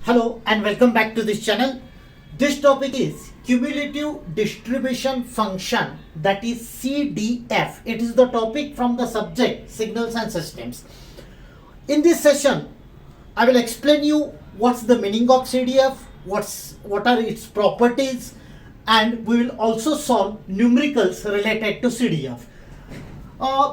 Hello and welcome back to this channel. This topic is cumulative distribution function, that is CDF. It is the topic from the subject signals and systems. In this session, I will explain you what's the meaning of CDF, what are its properties, and we will also solve numericals related to CDF.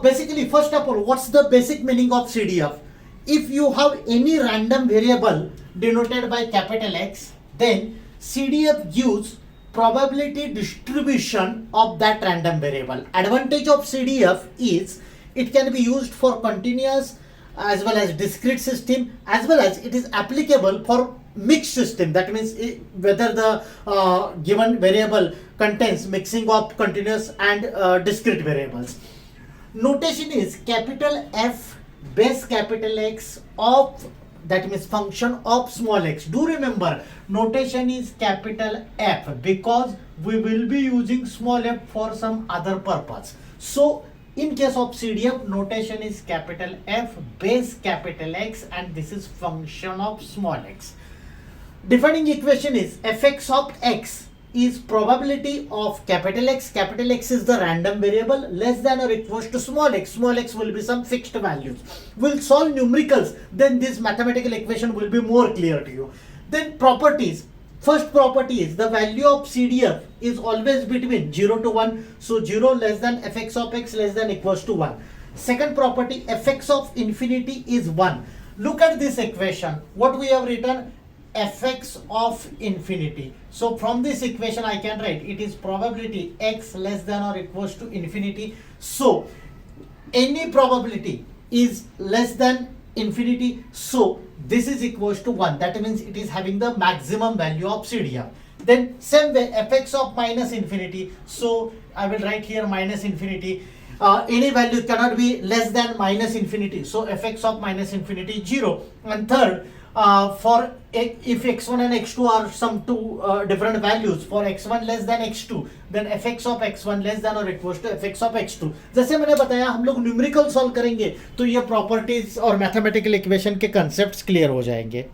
Basically, first of all, what's the basic meaning of CDF? If you have any random variable denoted by capital X, then CDF gives probability distribution of that random variable. Advantage of CDF is it can be used for continuous as well as discrete system, as well as it is applicable for mixed system. That means whether the given variable contains mixing of continuous and discrete variables. Notation is capital F base capital X of, that means function of small x. Do remember, notation is capital F because we will be using small f for some other purpose. So in case of CDF, notation is capital F base capital X, and this is function of small x. Defining equation is fx of x is probability of capital X is the random variable, less than or equals to small x will be some fixed values. We'll solve numericals, then this mathematical equation will be more clear to you. Then properties. First property is the value of CDF is always between 0 to 1, so 0 less than fx of x less than equals to 1. Second property, fx of infinity is 1. Look at this equation, what we have written, fx of infinity. So from this equation I can write it is probability x less than or equals to infinity. So any probability is less than infinity, so this is equals to 1. That means it is having the maximum value of CDF. Then same way fx of minus infinity, so I will write here minus infinity. Any value cannot be less than minus infinity, so fx of minus infinity 0. And third, for if x1 and x2 are some two different values, for x1 less than x2, then fx of x1 less than or equals to fx of x2. जैसे मैंने बताया हम लोग numerical solve करेंगे तो ये properties और mathematical equation के कंसेप्ट्स क्लियर हो जाएंगे.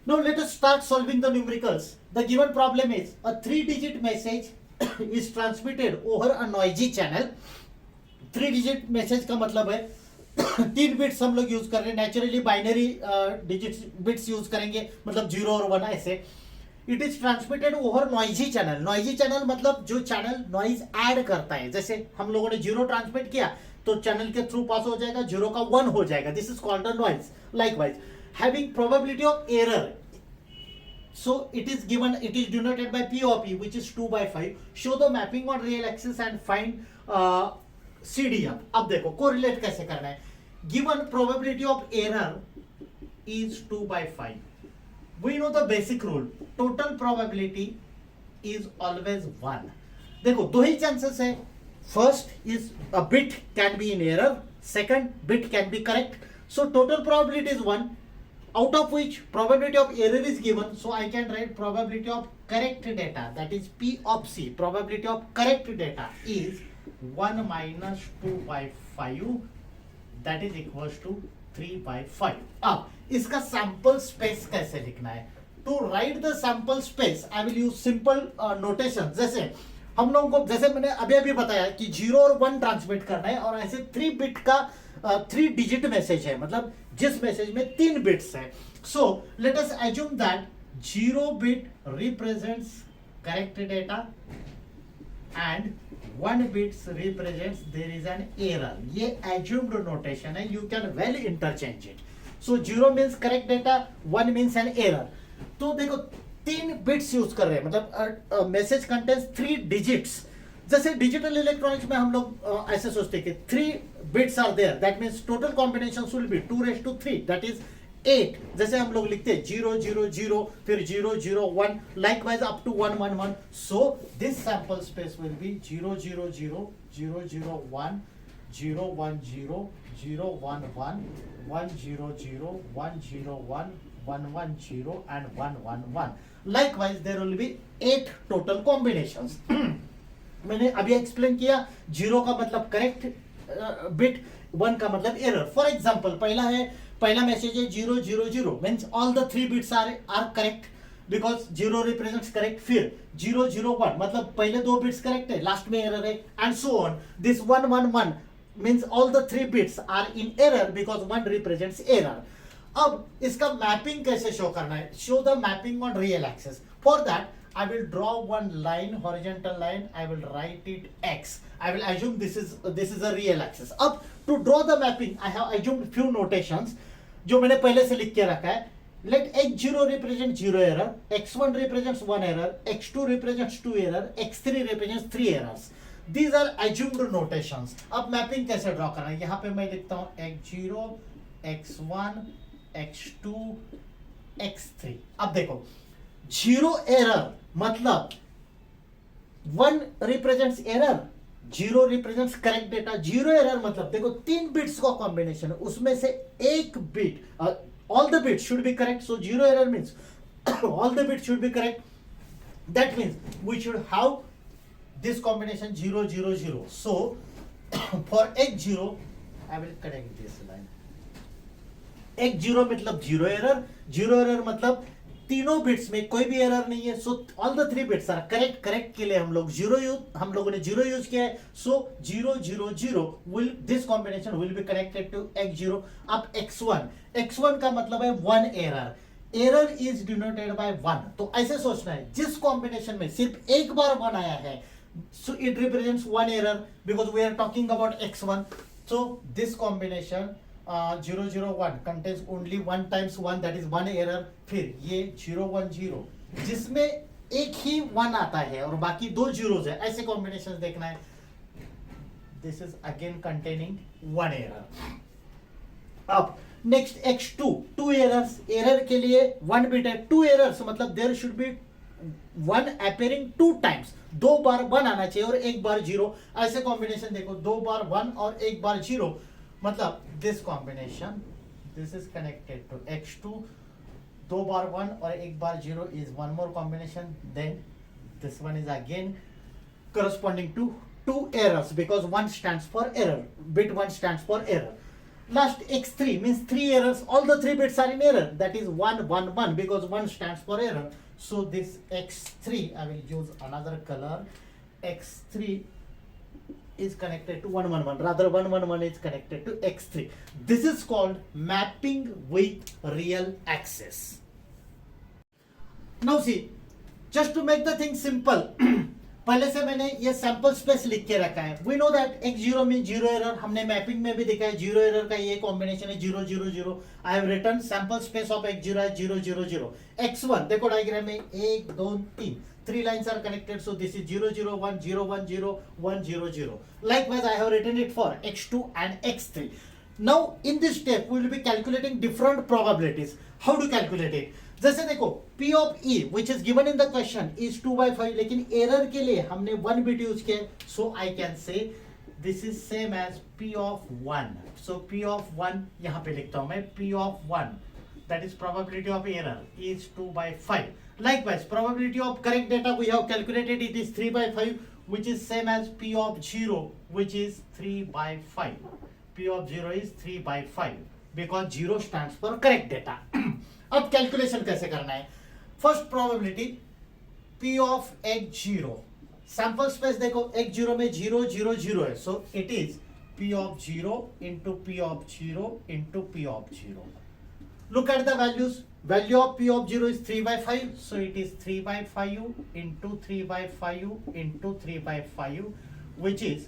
Now let us start solving the numericals. The given problem is a 3-digit message is transmitted over a noisy channel. 3-digit message का मतलब है 3 बिट्स हम लोग यूज कर रहे हैं. Naturally binary digits bits use करेंगे, मतलब 0 और 1 ऐसे. It is transmitted over noisy channel. Noisy channel मतलब जो चैनल नॉइज ऐड करता है. जैसे हम लोगों ने 0 ट्रांसमिट किया तो चैनल के थ्रू पास हो जाएगा, 0 का 1 हो जाएगा. This is called a noise. Likewise having probability of error, so it is given, it is denoted by p of p, which is 2/5. show the mapping on real axis and find CDF. अब देखो correlate कैसे करना है. Given probability of error is 2/5. We know the basic rule, total probability is always 1. देखो दो ही chances है. First is a bit can be in error, second bit can be correct. So total probability is 1, out of which probability of error is given, so I can write probability of correct data, that is P of C. Probability of correct data is 1 minus 2/5, that is equals to 3/5. अब इसका sample space कैसे लिखना है? To write the sample space I will use simple notation. जैसे हम लोगों को, जैसे मैंने अभी बताया कि 0 और 1 ट्रांसमिट करना है, और ऐसे 3 बिट का 3 डिजिट मैसेज है, मतलब जिस मैसेज में 3 बिट्स है. So let us assume that 0 bit represents correct data and 1 bits represents there is an error. ये एज्यूम्ड नोटेशन है, you can well interchange it. So 0 means correct data, 1 means an error. तो देखो 3 bits use कर रहे हैं, मतलब message contains 3 digits. जैसे digital electronics में हम लोग ऐसे सोचते हैं कि 3 bits are there, that means total combinations will be 2^3, that is 8. जैसे हम लोग लिखते हैं 0 0 0 फिर 0 0 1, likewise up to 1 1 1. So this sample space will be 0 0 0 0 0 1 0 1 0 0 1 1 1 0 0 1 0 1 1 1 0 and 1 1 1. Likewise there will be 8 total combinations. मैंने अभी एक्सप्लेन किया, 0 का मतलब करेक्ट बिट, 1 का मतलब एरर. फॉर एग्जांपल पहला है पहला मैसेज है 0 0 0 means all the 3 bits are correct because 0 represents correct. फिर 0 0 1 मतलब पहले 2 बिट्स करेक्ट है, लास्ट में एरर है, and so on. This 1 1 1 means all the 3 bits are in error because 1 represents error. अब इसका मैपिंग कैसे शो करना है? Show the mapping on real axis. For that I will draw one line, horizontal line. I will write it x. I will assume this is a real axis. अब to draw the mapping, I have assumed few notations जो मैंने पहले से लिख के रखा है. Let x0 represent 0 error, x1 represents 1 error, x2 represents 2 error, x3 represents 3 errors. These are assumed notations. अब मैपिंग कैसे ड्रॉ करना है? यहाँ पे मैं लिखता हूँ x0, x1, x2, x3. अब देखो 0 एरर मतलब 1 represents error, 0 represents correct data. 0 error मतलब देखो 3 बिट्स का कॉम्बिनेशन है, उसमें से एक bit, all the bits should be correct. So 0 error means all the bits should be correct. That means we should have this combination 0 0 0. So for x0 I will correct this line. x0 मतलब 0 error, 0 error मतलब तीनों bits में कोई भी error नहीं है. So all the 3 bits are correct. Correct के लिए हम लोगों ने 0 यूज किया है. So 0 0 0 will this combination will be connected to x0. अब x1 का मतलब है 1 error. Error is denoted by 1. तो ऐसे सोचना है जिस कॉम्बिनेशन में सिर्फ एक बार 1 आया है, so it represents 1 error because we are talking about x1. So this combination 0 0 1 contains only 1 times 1, that is 1 error. फिर ये 0 1 0 जिसमें एक ही 1 आता है और बाकी 2 zeros है, ऐसे कॉम्बिनेशन देखना है. This is again containing 1 error. अब नेक्स्ट x2, 2 एरर्स. एरर के लिए 1 बिट है, 2 एरर्स मतलब there should be 1 appearing 2 times. 2 बार 1 आना चाहिए और 1 बार 0. ऐसे कॉम्बिनेशन देखो 2 बार 1 और 1 बार 0 मतलब this combination, this is connected to x2. 2 बार 1 और 1 बार 0 is one more combination. Then this one is again corresponding to 2 errors because 1 stands for error, bit 1 stands for error. Last x3 means 3 errors. All the 3 bits are in error, that is 1 1 1 because 1 stands for error. So this x3, I will use another color. x3 is connected to 1 1 1, rather 1 1 1 is connected to x3. This is called mapping with real axis. Now see, just to make the thing simple, पहले से मैंने ये sample space लिख के रखा है. We know that x0 में 0 error, हमने मैपिंग में भी देखा है 0 एरर का ये कॉम्बिनेशन है 0 0 0. I have written sample space of x0 है 0 0 0. x1 देखो डायग्राम में 1 2 3 lines are connected, so this is 0 0 1 0 1 0 1 0 0. Likewise I have written it for x2 and x3. Now in this step we will be calculating different probabilities. How to calculate it? जैसे देखो P of E which is given in the question is 2/5, लेकिन error के लिए हमने 1 bit use किया, so I can say this is same as P of 1. So P of 1 यहाँ पे लिखता हूँ मैं, P of 1 that is probability of error is 2/5. Likewise, probability of correct data we have calculated, it is 3/5, which is same as P of 0, which is 3/5. P of 0 is 3/5 because 0 stands for correct data. अब calculation कैसे करना है? First probability P of x0. Sample space देखो x0 में 0 0 0 है, so it is P of 0 into P of 0 into P of 0. Look at the values. Value of P of 0 is 3/5, so it is 3/5 into 3/5 into 3/5, which is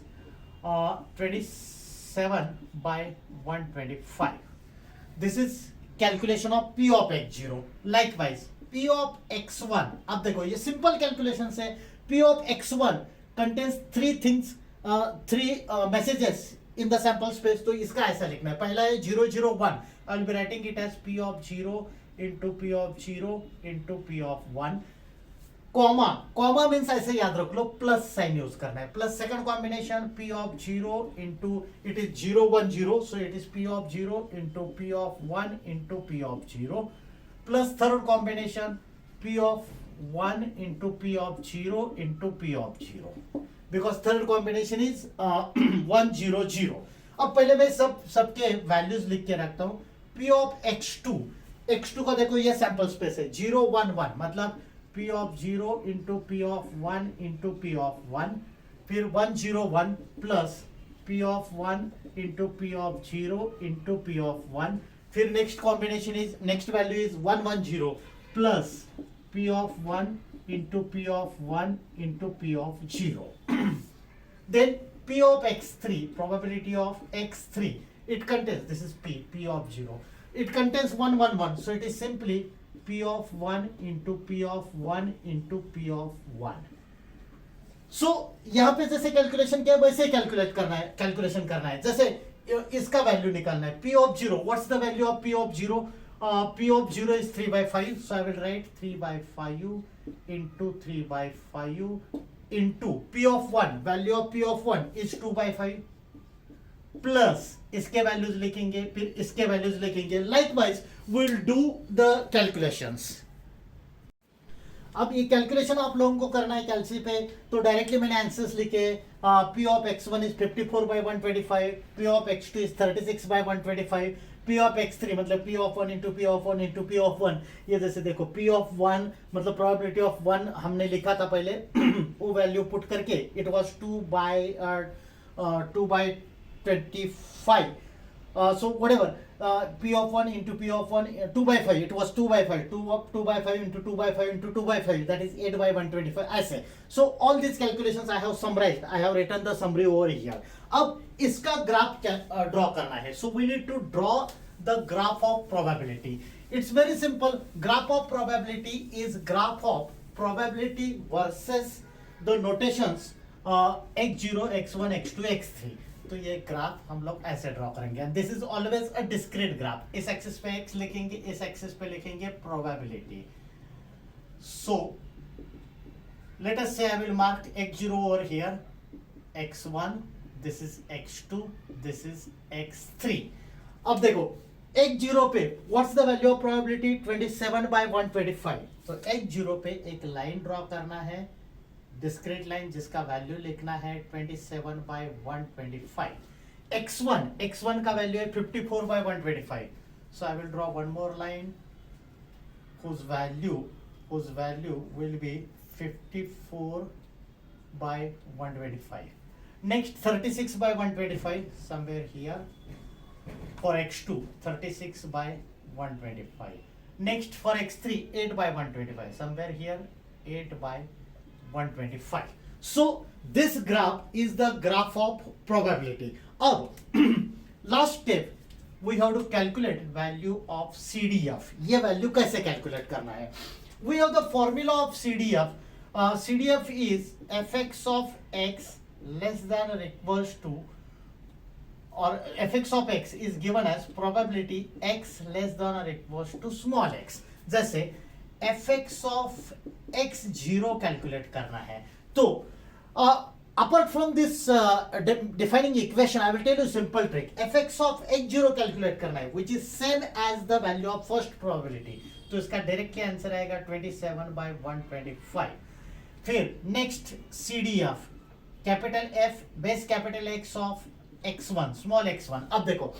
27/125. This is calculation of P of x0. Likewise, P of x1. अब देखो ये simple calculation है. P of x1 contains 3 things, 3 messages in the sample space. तो इसका ऐसा लिखना है. पहला है 0 0 1. I will be writing it as P of 0 into P of 0 into P of 1. Comma means ऐसे याद रख लो, प्लस साइन यूज करना है. Plus second combination P of 0 into it is 0 1 0, so it is P of 0 into P of 1 into P of 0. Plus third combination P of 1 into P of 0 into P of 0, because third combination is 1 0 0. अब पहले मैं सबके values लिख के रखता हूँ. P of x2 का देखो ये सैंपल स्पेस है 0 1 1, मतलब P of 0 into P of 1 into P of 1, फिर 1 0 1 plus P of 1 into P of 0 into P of 1, फिर next combination is next value is 1 1 0 plus P of 1 into P of 1 into P of 0. Then P of x3, probability of x3, it contains, this is P of 0, it contains 1 1 1, so it is simply P of 1 into P of 1 into P of 1. So यहाँ पे जैसे calculation किया वैसे calculation करना है, जैसे इसका value निकालना है P of 0, what's the value of P of 0? P of 0 is 3 by 5, so I will write 3 by 5 into 3 by 5 into P of 1, value of P of 1 is 2 by 5 plus इसके values लिखेंगे, फिर इसके values लिखेंगे, likewise we'll do the calculations. अब ये calculation आप लोगों को करना है कैलसी पे, तो डायरेक्टली मैंने आंसर्स लिखे, P of x1 is 54 by 125, P of x2 is 36 by 125, P of x3 मतलब P of 1 into P of 1 into P of 1, ये जैसे देखो P of 1 मतलब प्रोबेबिलिटी ऑफ 1 हमने लिखा था पहले वो वैल्यू पुट करके it was 2 by 25, so whatever, P of 1 into P of 1 2 by 5, it was 2 by 5, 2 by 5 into 2 by 5 into 2 by 5, that is 8 by 125 ऐसे. So all these calculations I have summarized, I have written the summary over here. अब इसका graph draw करना है, so we need to draw the graph of probability. It's very simple. Graph of probability is graph of probability versus the notations x0 x1 x2 x3. तो ये graph हम लोग ऐसे draw करेंगे, and this is always a discrete graph. इस axis पे x लिखेंगे, इस एक्सिस पे लिखेंगे प्रोबेबिलिटी. सो लेट अस से I will mark x0 over here, x1, this is x2, this is x3. अब देखो x0 पे what's the value of probability 27 by 125. तो x0 पे एक लाइन ड्रॉ करना है, डिस्क्रीट लाइन जिसका वैल्यू लिखना है 27 by 125. x1 का वैल्यू है 54 by 125, so I will draw one more line whose value will be 54 by 125. Next 36 by 125 somewhere here for x2, 36 by 125. Next for x3 8 by 125 somewhere here, 8 by 125. So this graph is the graph of probability. अब last step we have to calculate value of CDF. ये value कैसे calculate करना है? We have the formula of CDF. CDF is fx of x less than or equals to, or fx of x is given as probability x less than or equals to small x. जैसे fx of x0 calculate करना है, तो apart from this defining equation I will tell you simple trick. fx of x0 calculate करना है which is same as the value of first probability, तो इसका directly answer आएगा 27 by 125. फिर next CDF, capital F base capital X of x1 small x1. अब देखो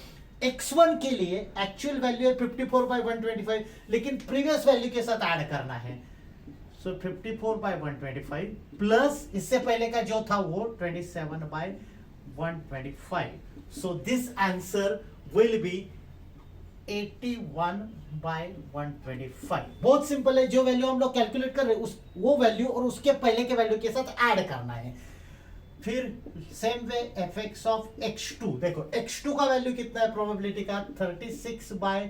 x1 के लिए एक्चुअल वैल्यू है 54 by 125, लेकिन प्रीवियस वैल्यू के साथ ऐड करना है, सो 54 by 125 प्लस इससे पहले का जो था वो 27 by 125. So this answer will be 81 by 125. बहुत सिंपल है, जो वैल्यू हम लोग कैलकुलेट कर रहे हैं उस वो वैल्यू और उसके पहले के वैल्यू के साथ ऐड करना है. फिर same way fx of x2, देखो x2 का वैल्यू कितना है प्रोबेबिलिटी का 36 by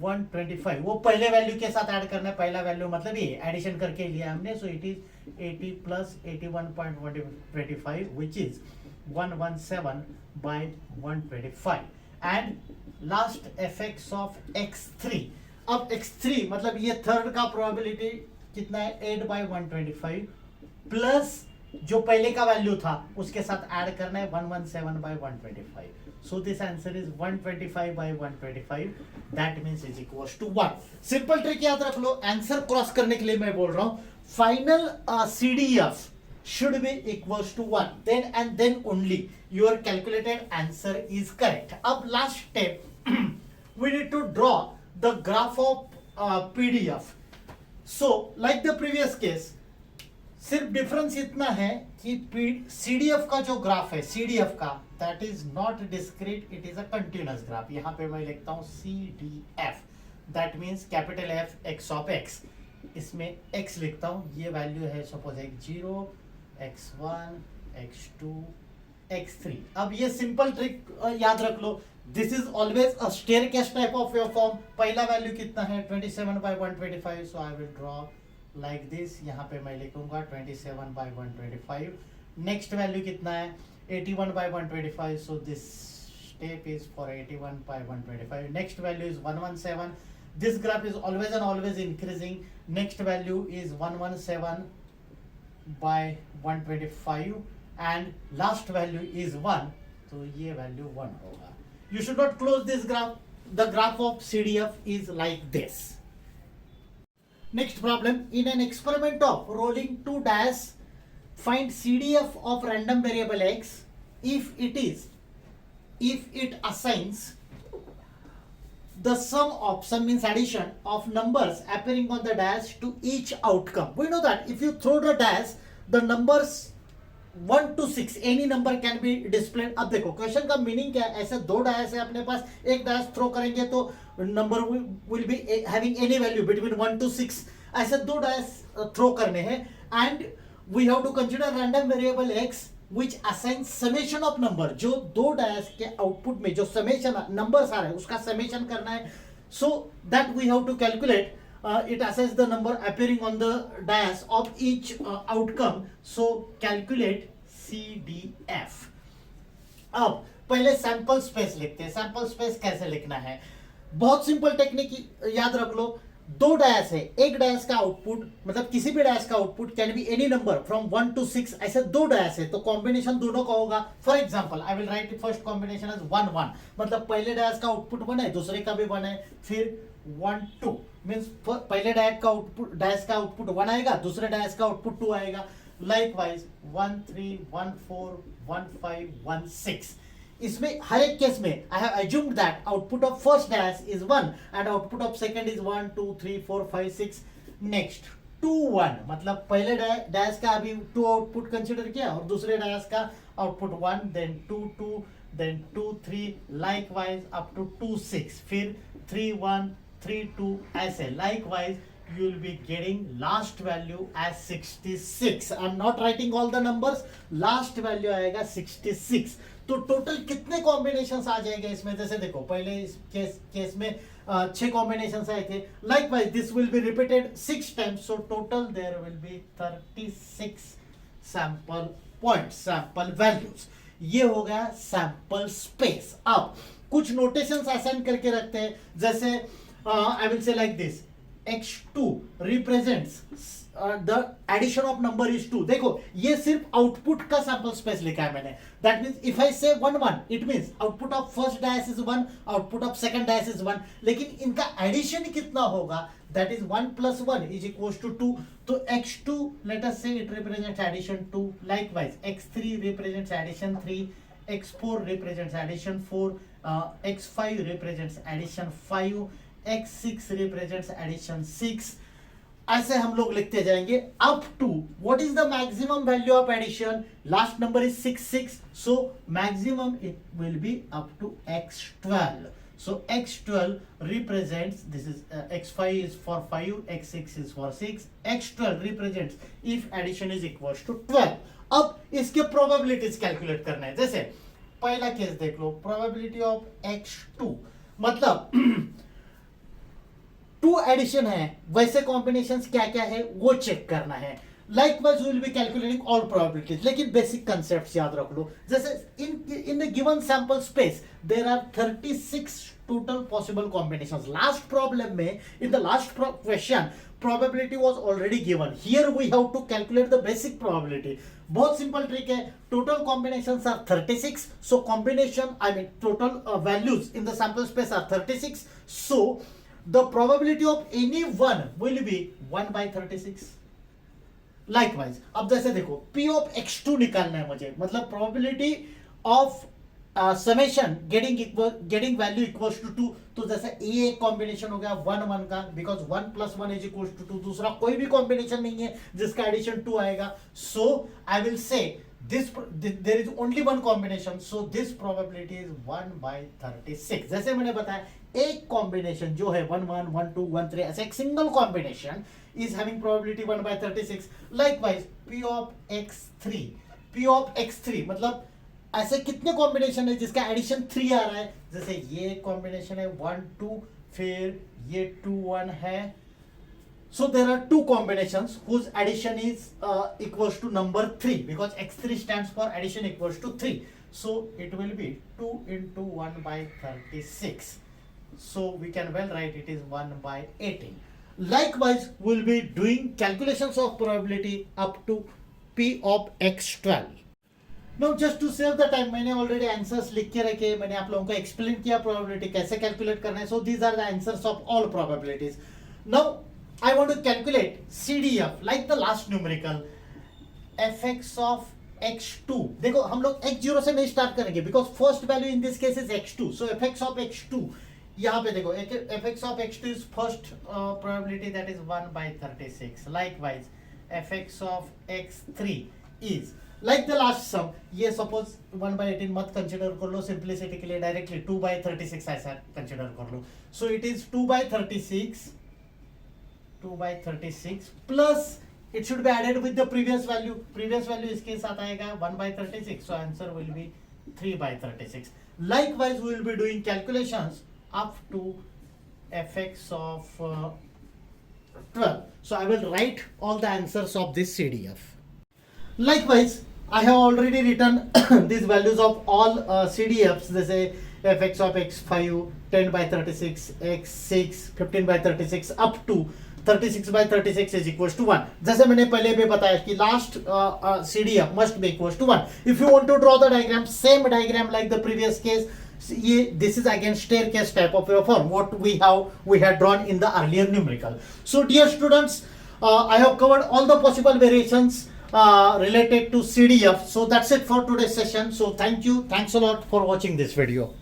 125, वो पहले वैल्यू के साथ ऐड करना है. पहला वैल्यू मतलब ये एडिशन करके लिया हमने, so it is 80 plus 81.125 which is 117 by 125. And last fx of x3. अब x3 मतलब ये थर्ड का प्रोबेबिलिटी कितना है 8 by 125 प्लस जो पहले का वैल्यू था उसके साथ ऐड करना है 117 by 125. So this answer is 125 by 125, that means is equals to 1. Simple trick याद रख लो, आंसर क्रॉस करने के लिए मैं बोल रहा हूं final CDF should be equals to 1, then and then only your calculated answer is correct. अब last step we need to draw the graph of PDF. So like the previous case, सिर्फ difference इतना है कि CDF का जो graph है, CDF का, that is not discrete, it is a continuous graph. यहाँ पे मैं लिखता हूँ CDF, that means capital F x of x. इसमें x लिखता हूँ, ये वैल्यू है suppose x0, x1, x2, x3. अब ये सिंपल ट्रिक याद रख लो, this is always a staircase type of your form. पहला वैल्यू कितना है 27/125, so I will draw like this. यहाँ पे मैं लिखूंगा 27/125. नेक्स्ट वैल्यू कितना है 81/125, so this step is for 81/125. Next value is 117. This graph is always and always increasing. Next value is 117/125 and last value is 1, तो ये वैल्यू 1 होगा. You should not close this graph. The graph of CDF is like this. Next problem, in an experiment of rolling 2 dice, find CDF of random variable x if it assigns the sum means addition of numbers appearing on the dice to each outcome. We know that if you throw the dice, the numbers 1 to 6 any number can be displayed. अब देखो question का meaning क्या है, ऐसे दो DISE है अपने पास, एक डायस थ्रो करेंगे तो number will be having any value between 1 to 6. ऐसे दो डायस थ्रो करने हैं and we have to consider random variable x which assigns summation of number. जो दो डायस के आउटपुट में जो समेशन नंबर्स आ रहे हैं उसका समेशन करना है. So that we have to calculate. It assigns the number appearing on the dice of each outcome. So calculate CDF. अब पहले सैंपल स्पेस लिखते हैं. सैंपल स्पेस कैसे लिखना है, बहुत सिंपल टेक्निक याद रख लो. दो डायस है, एक डायस का आउटपुट मतलब किसी भी डायस का output can be any number from 1 to 6. ऐसे दो डायस है तो कॉम्बिनेशन दोनों का होगा. For example I will write first combination as 1 1, मतलब पहले डायस का आउटपुट 1 है, दूसरे का भी 1 है. फिर 1 2 मीन्स पहले डायस का आउटपुट 1 आएगा, दूसरे डायस का आउटपुट 2 आएगा. लाइकवाइज 1 3 1 4 1 5 1 6. इसमें हर एक केस में I have assumed that output of first dash is 1 and output of second is 1 2 3 4 5 6. Next 2 1, मतलब पहले डैश का अभी 2 आउटपुट कंसीडर किया और दूसरे डैश का output 1, then 2 2, then 2 3, likewise up to 2 6, फिर 3 1 3 2, ऐसे. Likewise you will be getting last value as 66. I'm not writing all the numbers, last value आएगा 66. तो टोटल कितने कॉम्बिनेशंस आ जाएंगे इसमें, जैसे देखो पहले इस केस में 6 कॉम्बिनेशंस आए थे. Likewise this will be repeated 6 times, so total there will be 36 sample points, sample values. ये हो गया सैंपल स्पेस. अब कुछ नोटेशंस असाइन करके रखते हैं, जैसे आई विल से like this, x2 represents the addition of number is 2. देखो ये सिर्फ आउटपुट का सैंपल स्पेस लिखा है मैंने. That means if I say 1 1, it means output of first dice is 1, output of second dice is 1. लेकिन इनका एडिशन कितना होगा, that is 1 + 1 is equals to 2. तो x2 let us say it represents addition 2. Likewise x3 represents addition 3, x4 represents addition 4, x5 represents addition 5, x6 represents addition 6. ऐसे हम लोग लिखते जाएंगे up to what is the maximum value of addition. Last number is 66, so maximum it will be up to x12. So x12 represents, this is x5 is for 5, x6 is for 6, x12 represents if addition is equals to 12. अब इसके probabilities calculate करना है. जैसे पहला case देख लो, probability of x2, मतलब 2 addition है, वैसे कॉम्बिनेशंस क्या क्या है वो चेक करना है. Likewise we will be calculating all probabilities. लेकिन बेसिक कांसेप्ट्स याद रख लो. जैसे in the given sample space there are 36 total possible combinations. Last problem में in the last question probability was already given. Here we have to calculate the basic probability. बहुत simple trick है. Total combinations are 36, so combination I mean total values in the sample space are 36, so the probability of any one will be 1/36. Likewise, अब जैसे देखो P of x2 निकालना है मुझे, मतलब probability of summation getting value equals to 2, तो जैसे ये एक कॉम्बिनेशन हो गया 1 1 का, बिकॉज 1 + 1 इज इक्वल्स टू 2, दूसरा कोई भी कॉम्बिनेशन नहीं है जिसका एडिशन 2 आएगा. So I will say this there is only one combination, so this probability is 1/36. जैसे मैंने बताया एक कॉम्बिनेशन जो है 1 1 1 2 1 3 ऐसे एक single combination is having probability 1/36. likewise p of x3 मतलब ऐसे कितने कॉम्बिनेशन है जिसका एडिशन 3 आ रहा है. जैसे ये कॉम्बिनेशन है 1 2, फिर ये 2 1 है. So there are two combinations whose addition is equals to number 3, because x3 stands for addition equals to 3. So it will be 2 into 1/36. So we can well write it is 1/18. Likewise, we'll be doing calculations of probability up to p of x12. Now just to save the time, मैंने already answers लिख के रखे, मैंने आप लोगों को explain किया probability कैसे calculate करना है. So these are the answers of all probabilities. Now I want to calculate CDF like the last numerical fx of x2. देखो हम लोग x0 से नहीं स्टार्ट करेंगे because first value in this case is x2. So fx of x2, यहाँ पे देखो fx of x2 is first probability, that is 1/36. Likewise fx of x3 is like the last sum. ये suppose 1/18 मत consider कर लो, simplicity के लिए directly 2/36 ऐसा consider कर लो. So it is 2/36 plus it should be added with the previous value. Previous value इसके साथ आएगा 1/36, so answer will be 3/36. Likewise, we will be doing calculations up to fx of 12. So I will write all the answers of this CDF. Likewise, I have already written these values of all CDFs. जैसे fx of x5 10/36, x6 15/36 up to 36/36 is equals to 1. जैसे मैंने पहले भी बताया कि last CDF must be equals to 1. If you want to draw the diagram, same diagram like the previous case, this is again staircase type of waveform what we had drawn in the earlier numerical. So dear students, I have covered all the possible variations related to CDF. So that's it for today's session. So thanks a lot for watching this video.